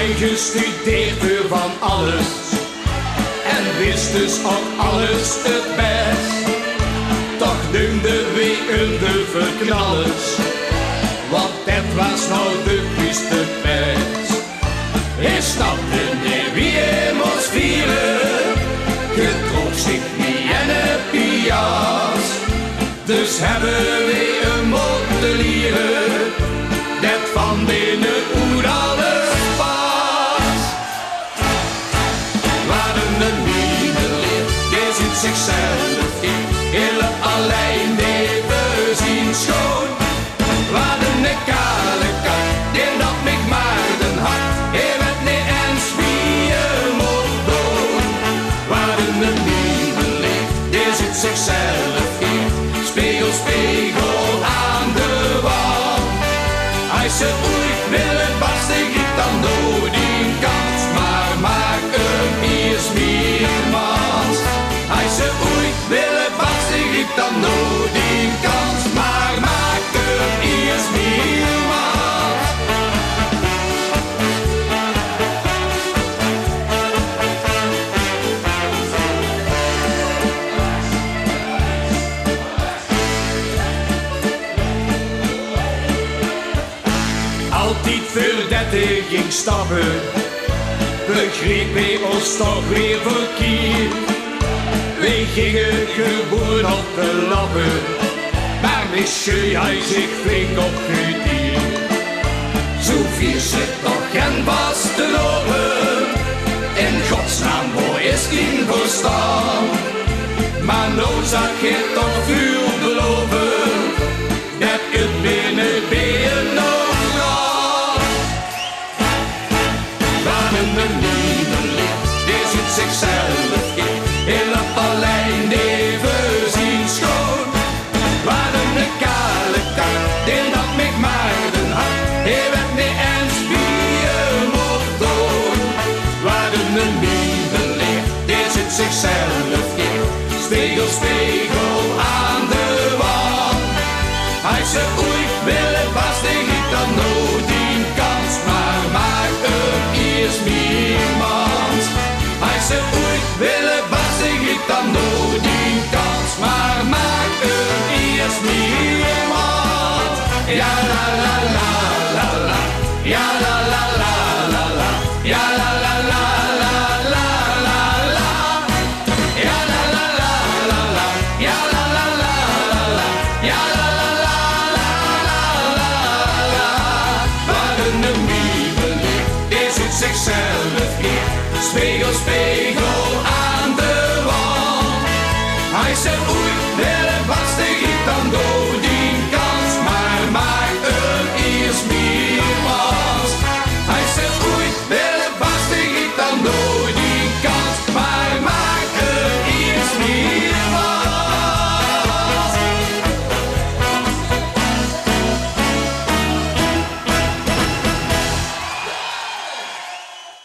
Hij gestudeerde van alles en wist dus ook alles het best. Toch noemde we hem de verknallers, want dat was nou de piste best. Hij stapte neer wie hij moest vieren, gedroeg zich niet en een pias. Dus hebben we hem moeten leren, dat van binnen hoe alles. Zichzelf heel alleen leven zien schoon. Wat een kale kat, die dat mij maar den hart. Hij weet niet eens wie je moet doen. Wat een nieuwe leef, die zit zichzelf in. Spiegel, spiegel aan de wand. Hij zegt oei, wil het barsten, ik dan door die kans. Maar maak hem eerst meermans. Hij zei oei, wil het barsten, ik dan nooit die kans. Maar maak hem eerst meermans. Altijd voordat ik ging stappen, begreep hij ons toch weer verkeerd. We gingen gewoon op de lappen, maar monsieur hij zich flink opgediend. Zo viel zit toch en was te lopen, in godsnaam waar is geen verstaan. Maar nou zag je toch veel beloven, dat het binnen weer nog gaat. Wat een nieuwe leer, die zit zichzelf in. Heel op alleen leven zien schoon. Wat een kale kat, die dat mij maar den hart. Hij weet niet eens wie je moet doen. Wat een nieuwe leer, die zit zichzelf in. Spiegel, spiegel aan de wand. Hij zegt